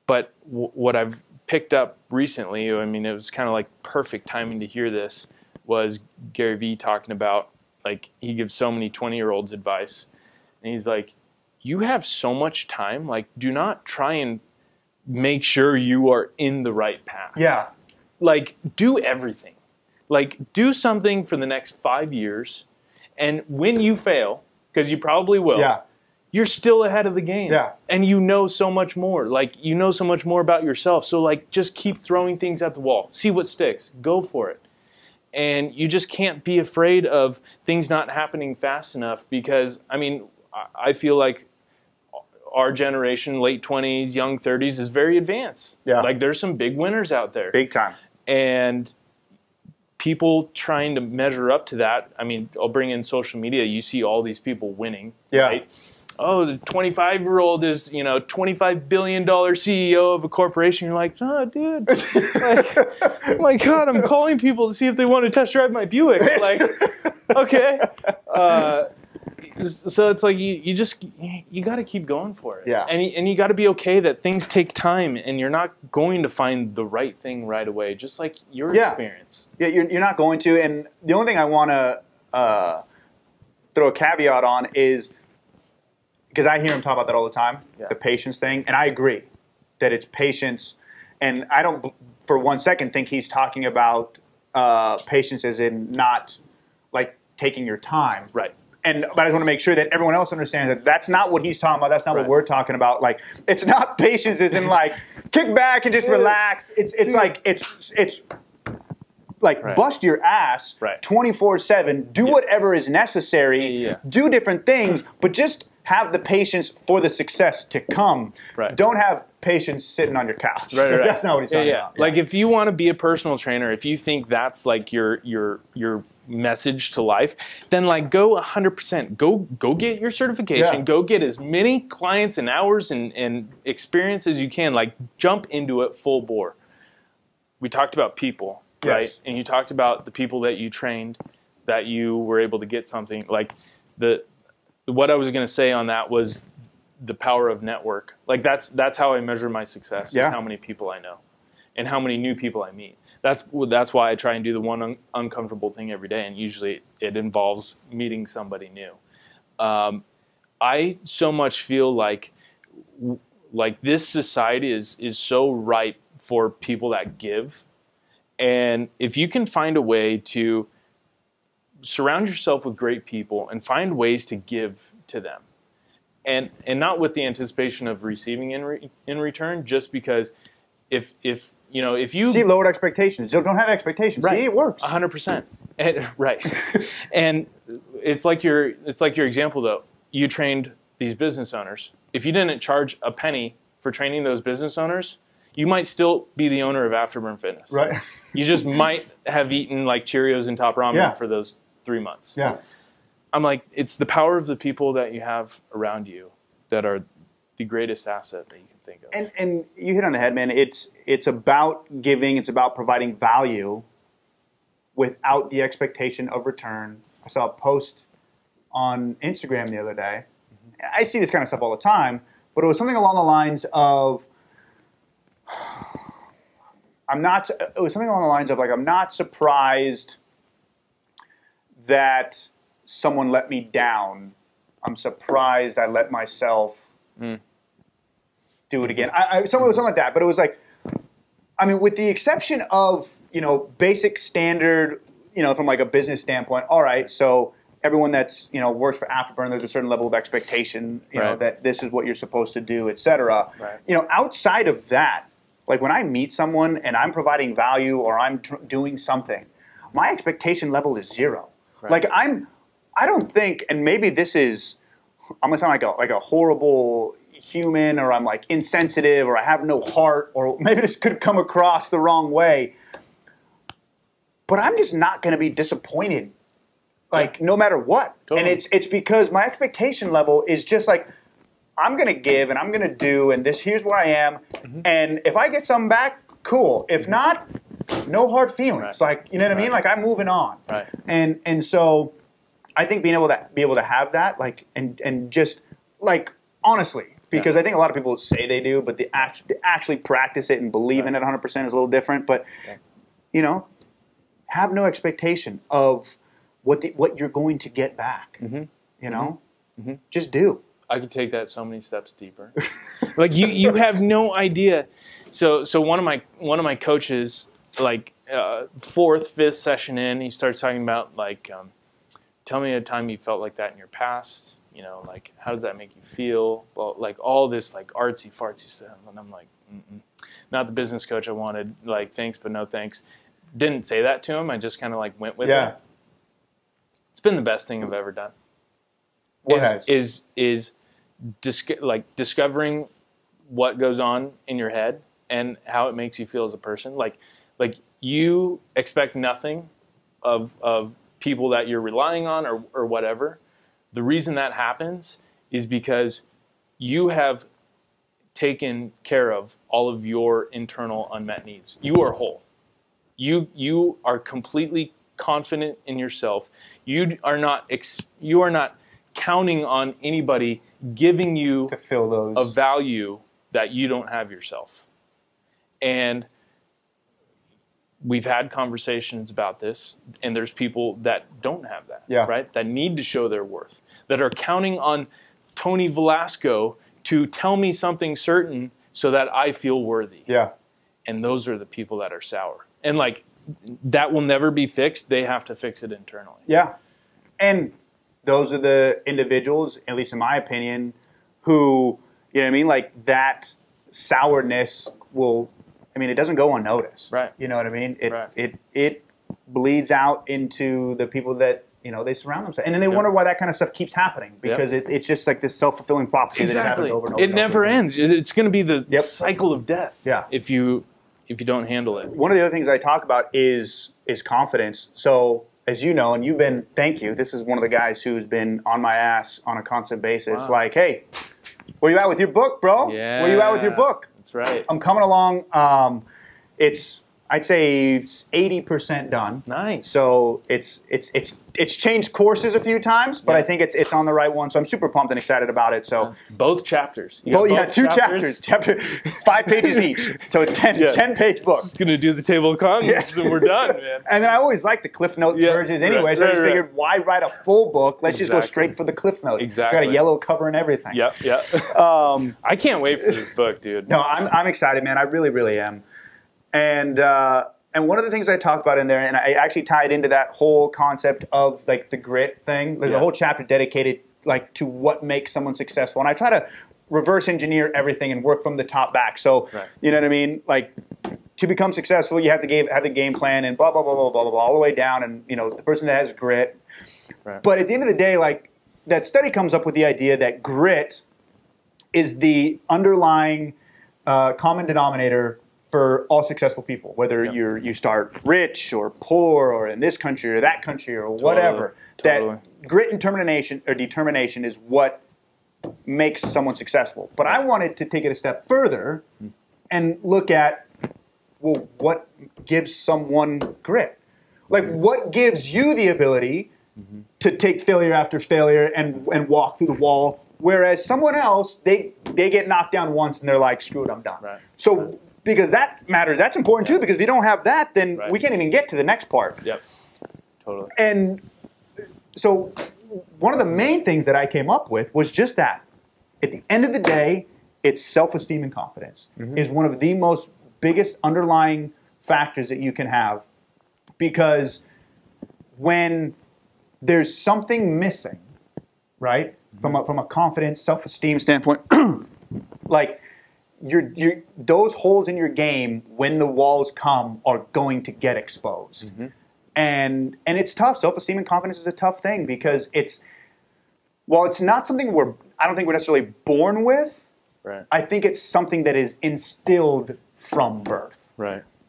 But what I've picked up recently, I mean, it was kind of like perfect timing to hear this, was Gary Vee talking about, like, he gives so many 20-year-olds advice. And he's like, you have so much time. Like, do not try and make sure you are in the right path. Yeah. Like, do everything. Like, do something for the next 5 years. And when you fail, because you probably will, you're still ahead of the game. Yeah. And you know so much more. Like, you know so much more about yourself. So, like, just keep throwing things at the wall. See what sticks. Go for it. And you just can't be afraid of things not happening fast enough because, I mean, I feel like our generation, late 20s, young 30s, is very advanced. Yeah. Like, there's some big winners out there. Big time. And people trying to measure up to that, I mean, I'll bring in social media. You see all these people winning, right? Oh, the 25-year-old is, you know, $25 billion CEO of a corporation. You're like, oh, dude. Like, oh my God, I'm calling people to see if they want to test drive my Buick. Like, okay. So it's like you got to keep going for it. Yeah. And you got to be okay that things take time and you're not going to find the right thing right away, just like your experience. Yeah, you're not going to. And the only thing I want to throw a caveat on is, because I hear him talk about that all the time, the patience thing, and I agree that it's patience. And I don't, for 1 second, think he's talking about patience as in not, like, taking your time. Right. But I just want to make sure that everyone else understands that that's not what he's talking about. That's not what we're talking about. Like, it's not patience as in, like, kick back and just relax. It's like bust your ass 24/7. Do whatever is necessary. Do different things, but just have the patience for the success to come. Right. Don't have patience sitting on your couch. Right. That's not what he's talking about. Like, if you want to be a personal trainer, if you think that's like your message to life, then like go 100%. Go get your certification. Yeah. Go get as many clients and hours and experience as you can. Like, jump into it full bore. We talked about people, right? And you talked about the people that you trained, that you were able to get something. Like, what I was going to say on that was the power of network. Like, that's how I measure my success, is how many people I know and how many new people I meet. That's why I try and do the one uncomfortable thing every day, and usually it involves meeting somebody new. I so much feel like this society is so ripe for people that give, and if you can find a way to surround yourself with great people and find ways to give to them, and not with the anticipation of receiving in return, just because if you see, lowered expectations. Don't have expectations. Right. See, it works. 100%. Right. And it's like your example though. You trained these business owners. If you didn't charge a penny for training those business owners, you might still be the owner of Afterburn Fitness. Right. You just might have eaten like Cheerios and Top Ramen for those 3 months. Yeah. I'm like, it's the power of the people that you have around you that are the greatest asset that you can think of. And you hit on the head, man. It's about giving. It's about providing value without the expectation of return. I saw a post on Instagram the other day. I see this kind of stuff all the time, but it was something along the lines of, I'm not surprised that someone let me down. I'm surprised I let myself do it again. Something like that. But it was like, I mean, with the exception of, basic standard, from like a business standpoint, all right, so everyone that's, works for Afterburn, there's a certain level of expectation, that this is what you're supposed to do, et cetera. Right. Outside of that, like when I meet someone and I'm providing value or I'm doing something, my expectation level is zero. Right. Like I don't think, and maybe this is, I'm gonna sound like a horrible human, or I'm like insensitive, or I have no heart, or maybe this could come across the wrong way. But I'm just not gonna be disappointed, like no matter what. Totally. And it's because my expectation level is just like, I'm gonna give and I'm gonna do, and here's where I am. And if I get something back, cool. If not, no hard feelings. Right. Like, you know what I mean? Like, I'm moving on. Right. And so I think being able to have that, like, and just, like, honestly, because I think a lot of people say they do, but they actually practice it and believe in it 100% is a little different. But, you know, have no expectation of what you're going to get back. You know? Just do. I could take that so many steps deeper. Like you have no idea. So one of my coaches, like fourth, fifth session in, he starts talking about like, tell me a time you felt like that in your past. You know, like how does that make you feel? Well, like all this like artsy fartsy stuff, and I'm like, not the business coach I wanted. Like thanks, but no thanks. Didn't say that to him. I just kind of like went with it. It's been the best thing I've ever done. Is discovering what goes on in your head and how it makes you feel as a person. Like you expect nothing of people that you're relying on or whatever. The reason that happens is because you have taken care of all of your internal unmet needs. You are whole. You are completely confident in yourself. You are not counting on anybody giving you to fill those a value that you don't have yourself. And we've had conversations about this, and there's people that don't have that, right? That need to show their worth, that are counting on Tony Velasco to tell me something certain so that I feel worthy. And those are the people that are sour. And like, that will never be fixed. They have to fix it internally. And those are the individuals, at least in my opinion, who, you know what I mean? Like that sourness will, I mean, it doesn't go unnoticed. You know what I mean? It bleeds out into the people that, you know, they surround themselves. And then they wonder why that kind of stuff keeps happening, because it's just like this self-fulfilling prophecy that happens over and over. It never ends. It's going to be the cycle of death if you don't handle it. One of the other things I talk about is confidence. So, as you know, and you've been, thank you, this is one of the guys who's been on my ass on a constant basis. Like, hey, where you at with your book, bro? Where you at with your book? That's right. I'm coming along. It's, I'd say, 80% done. Nice. So it's changed courses a few times, but I think it's on the right one. So I'm super pumped and excited about it. So both chapters. Two chapters. 5 pages each. So a 10-page book. Just gonna do the table of contents and we're done, man. And then I always like the Cliff Note versions anyway. So I just figured, why write a full book? Let's just go straight for the Cliff Note. It's got a yellow cover and everything. I can't wait for this book, dude. No, I'm excited, man. I really, really am. And one of the things I talked about in there, and I actually tied into that whole concept of like the grit thing. There's a whole chapter dedicated like to what makes someone successful, and I try to reverse engineer everything and work from the top back. So you know what I mean? Like to become successful, you have to have the game plan and blah blah blah blah blah blah all the way down. And you know the person that has grit. But at the end of the day, like that study comes up with the idea that grit is the underlying common denominator for all successful people, whether you start rich or poor or in this country or that country or whatever. That grit and determination is what makes someone successful. But I wanted to take it a step further and look at, well, what gives someone grit? Like, what gives you the ability to take failure after failure and walk through the wall, whereas someone else, they get knocked down once and they're like, screw it, I'm done. So because that matters, that's important too, because if you don't have that, then we can't even get to the next part. Totally. And so one of the main things that I came up with was just that. At the end of the day, it's self-esteem and confidence is one of the most biggest underlying factors that you can have, because when there's something missing, right, from a confidence, self-esteem standpoint, like those holes in your game, when the walls come, are going to get exposed. And it's tough. Self-esteem and confidence is a tough thing, because while it's not something I don't think we're necessarily born with, I think it's something that is instilled from birth.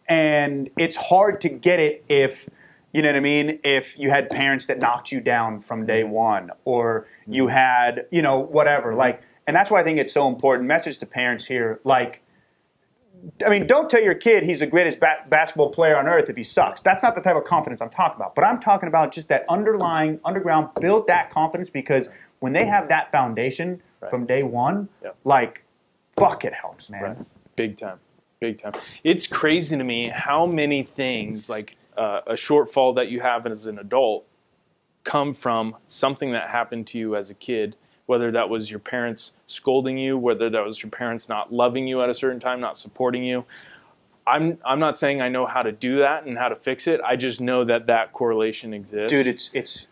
And it's hard to get it if, you know what I mean, if you had parents that knocked you down from day one, or you had, you know, whatever, like. And that's why I think it's so important. Message to parents here, like, I mean, don't tell your kid he's the greatest basketball player on earth if he sucks. That's not the type of confidence I'm talking about. But I'm talking about just that underlying, underground, build that confidence, because when they have that foundation from day one, like, fuck, it helps, man. Right. Big time. Big time. It's crazy to me how many things, like a shortfall that you have as an adult, come from something that happened to you as a kid. Whether that was your parents scolding you, whether that was your parents not loving you at a certain time, not supporting you. I'm not saying I know how to do that and how to fix it. I just know that correlation exists. Dude,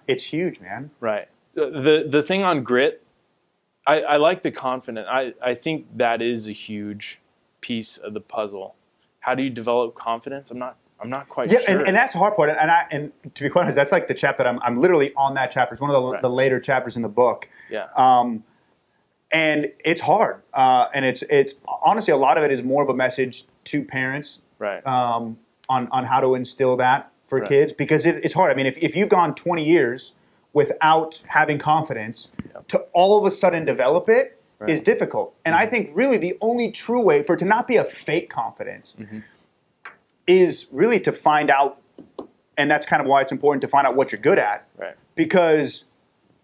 it's huge, man. Right. The thing on grit, I like the confidence. I think that is a huge piece of the puzzle. How do you develop confidence? I'm not quite sure. Yeah, and that's the hard part. And to be quite honest, that's like the chapter that I'm literally on that chapter. It's one of the later chapters in the book. Yeah. And it's hard. And it's honestly, a lot of it is more of a message to parents, on how to instill that for kids, because it's hard. I mean, if you've gone 20 years without having confidence, to all of a sudden develop it is difficult. And I think really the only true way for it to not be a fake confidence is really to find out, and that's kind of why it's important to find out what you're good at, because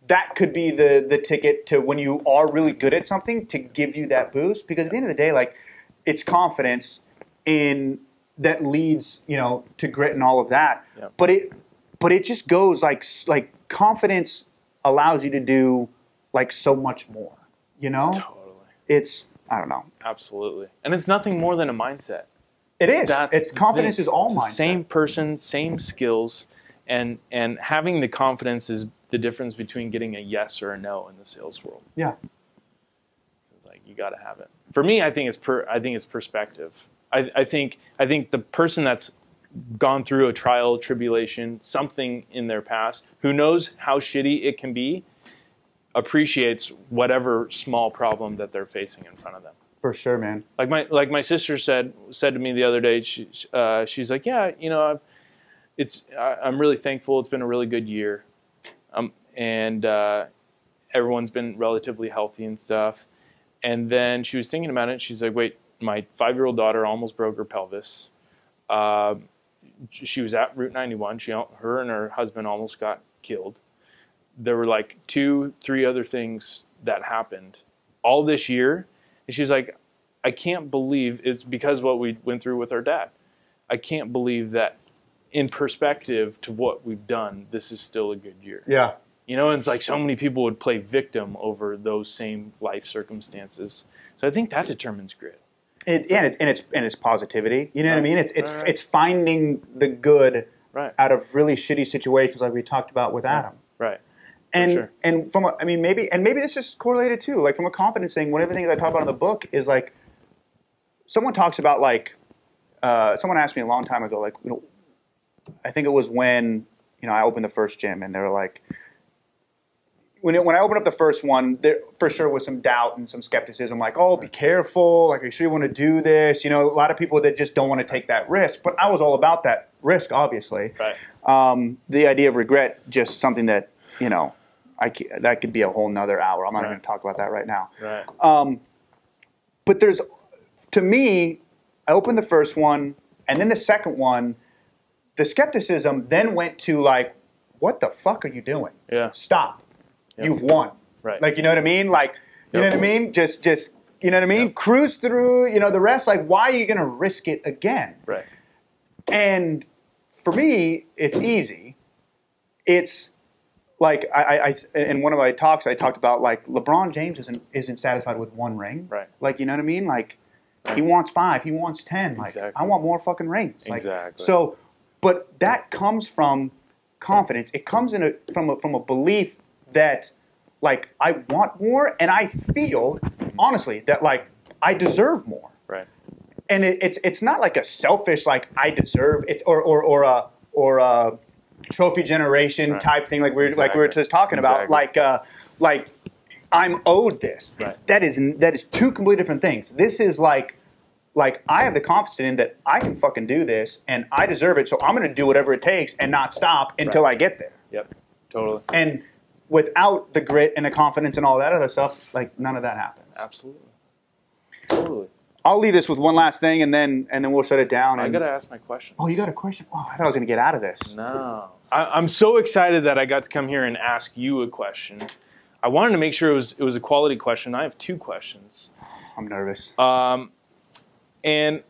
that could be the ticket to, when you are really good at something, to give you that boost. Because at the end of the day, like, it's confidence in that leads, to grit and all of that. But it just goes like confidence allows you to do like so much more. Totally. It's, I don't know. Absolutely. And it's nothing more than a mindset. It is. Confidence is all mindset. It's the same person, same skills, and having the confidence is the difference between getting a yes or a no in the sales world. Yeah. So it's like, you got to have it. For me, I think it's perspective. I think the person that's gone through a trial, tribulation, something in their past, who knows how shitty it can be, appreciates whatever small problem that they're facing in front of them. For sure, man. Like my sister said to me the other day. She's like, yeah, I'm really thankful. It's been a really good year, and everyone's been relatively healthy and stuff. And then she was thinking about it. She's like, wait, my 5-year-old daughter almost broke her pelvis. She was at Route 91. Her and her husband almost got killed. There were like 2-3 other things that happened all this year. And she's like, I can't believe, it's because what we went through with our dad. I can't believe that in perspective to what we've done, this is still a good year. Yeah. And it's like so many people would play victim over those same life circumstances. So I think that determines grit. And it's positivity. You know what I mean? It's finding the good out of really shitty situations, like we talked about with Adam. Right. And maybe this is correlated too. Like, from a confidence thing, one of the things I talk about in the book is, like, someone talks about, like, someone asked me a long time ago, like, I think it was when I opened the first gym, and they were like, when I opened up the first one, there for sure was some doubt and some skepticism, like, oh, be careful, like, are you sure you want to do this? A lot of people that just don't want to take that risk. But I was all about that risk, obviously. Right. The idea of regret, just something that, that could be a whole nother hour. I'm not going to talk about that right now. Right. But to me, I opened the first one, and then the second one, the skepticism then went to, like, what the fuck are you doing? Yeah. Stop. Yep. You've won. Right. Like, you know what I mean? Like, you know what I mean? Just, you know what I mean? Yep. Cruise through, the rest. Like, why are you going to risk it again? Right. And for me, it's easy. It's like, I in one of my talks, I talked about, like, LeBron James isn't satisfied with one ring. Right. Like, you know what I mean? Like, he wants 5, he wants 10. Like, exactly. I want more fucking rings. Like, exactly. So, but that comes from confidence. It comes from a belief that, like, I want more, and I feel, honestly, that, like, I deserve more. Right. And it's not like a selfish, like, I deserve, it's or a trophy generation type thing, like we were just talking about, like I'm owed this. Right. That is two completely different things. This is like I have the confidence in that I can fucking do this, and I deserve it, so I'm going to do whatever it takes and not stop until I get there. Yep. Totally. And without the grit and the confidence and all that other stuff, like, none of that happens. Absolutely. Totally. I'll leave this with one last thing, and then we'll shut it down. I got to ask my question. Oh, you got a question? Oh, I thought I was going to get out of this. No. I'm so excited that I got to come here and ask you a question. I wanted to make sure it was a quality question. I have 2 questions. I'm nervous. And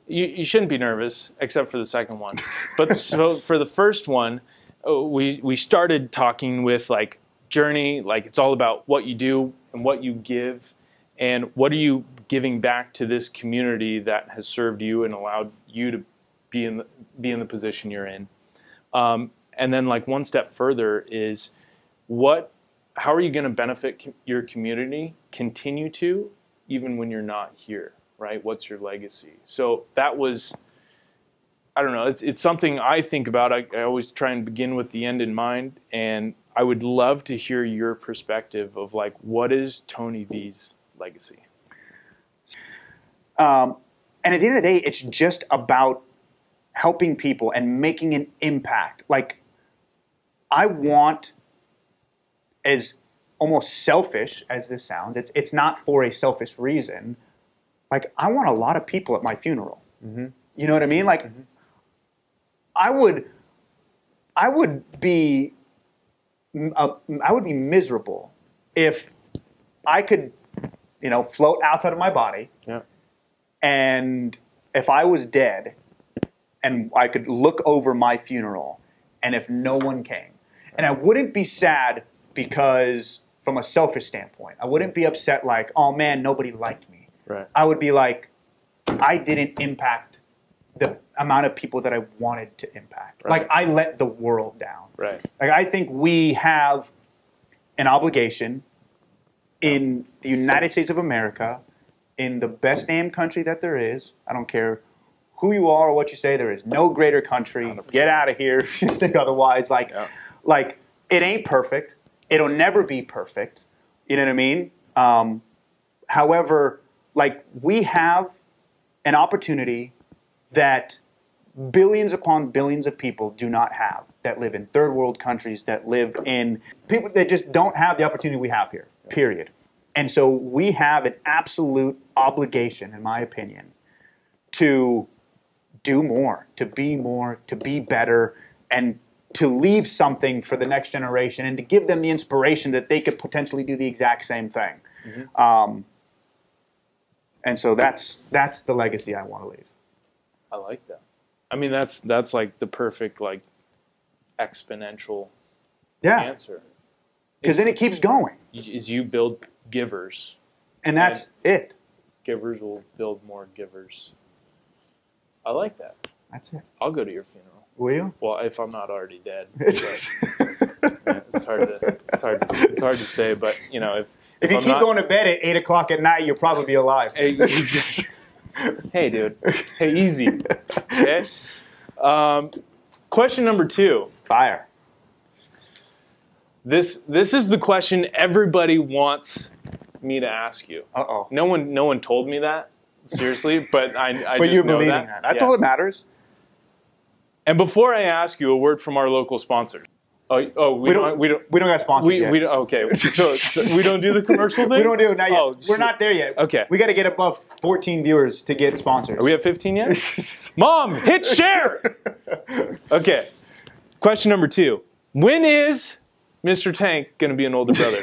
you shouldn't be nervous, except for the second one. But so for the first one, we started talking with like journey, like it's all about what you do and what you give, and what are you giving back to this community that has served you and allowed you to be in the position you're in. And then like one step further is how are you going to benefit your community, continue to, even when you're not here, right? What's your legacy? So that was, I don't know, it's something I think about. I always try and begin with the end in mind, and I would love to hear your perspective of like, what is Tony V's legacy? And at the end of the day, it's just about helping people and making an impact. Like, I want, as almost selfish as this sounds, it's not for a selfish reason. Like, I want a lot of people at my funeral. Mm-hmm. You know what I mean? Like, mm-hmm. I would be miserable if I could, float outside of my body. Yeah. And if I was dead and I could look over my funeral and if no one came. And I wouldn't be sad because from a selfish standpoint, I wouldn't be upset like, oh man, nobody liked me. Right. I would be like, I didn't impact the amount of people that I wanted to impact. Right. Like, I let the world down. Right. Like, I think we have an obligation in the United States of America, in the best named country that there is. I don't care who you are or what you say. There is no greater country. 100%. Get out of here if you think otherwise. Like, it ain't perfect. It'll never be perfect. You know what I mean? However, like, we have an opportunity that billions upon billions of people do not have, that live in third world countries, that live in people that just don't have the opportunity we have here, period. And so we have an absolute obligation, in my opinion, to do more, to be better, and to leave something for the next generation and to give them the inspiration that they could potentially do the exact same thing. Mm-hmm. And so that's the legacy I want to leave. I like that. I mean, that's like the perfect, like, exponential answer. Because then it keeps going. Is you build givers. And that's it. Givers will build more givers. I like that. That's it. I'll go to your funeral. Will you? Well, if I'm not already dead. But, it's hard to say, but if you keep going to bed at 8 o'clock at night, you'll probably be alive. Hey, dude. Hey, easy. Okay. Question number 2. Fire. This is the question everybody wants me to ask you. Uh-oh. No one told me that, seriously, but I but just you're know believing that. That's all that matters. And before I ask you, a word from our local sponsors. Oh, we don't got sponsors yet. Okay, so we don't do the commercial thing? We don't do it, not yet. We're not there yet. Okay. We got to get above 14 viewers to get sponsors. Are we at 15 yet? Mom, hit share! Okay. Question number 2. When is Mr. Tank going to be an older brother?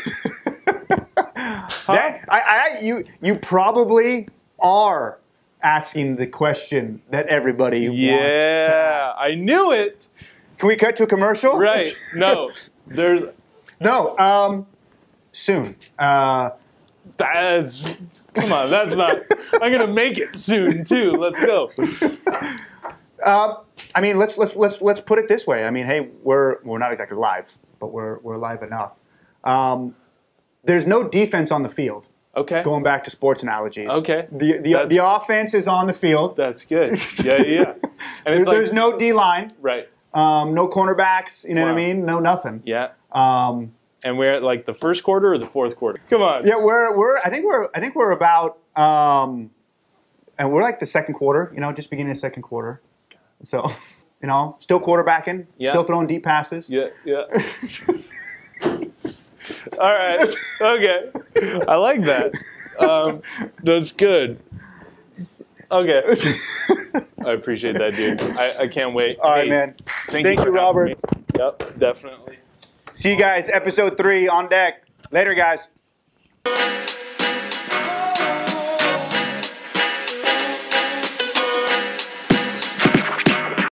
You probably are asking the question that everybody wants to ask. I knew it. Can we cut to a commercial? Right. No. Soon. Come on, that's not. I'm gonna make it soon too. Let's go. I mean, let's put it this way. I mean, hey, we're not exactly live, but we're live enough. There's no defense on the field. Okay. Going back to sports analogies. Okay. The offense is on the field. That's good. Yeah. And there's no D-line. Right. No cornerbacks. You know what I mean? No nothing. Yeah. And we're at like the first quarter or the fourth quarter. Come on. Yeah, I think we're about and we're like the second quarter. Just beginning of the second quarter. So, still quarterbacking. Yeah. Still throwing deep passes. Yeah. All right. Okay. I like that. That's good. Okay. I appreciate that, dude. I can't wait. All right, man. Thank you, for Robert. having me. Yep, definitely. See you guys, episode 3 on deck. Later, guys.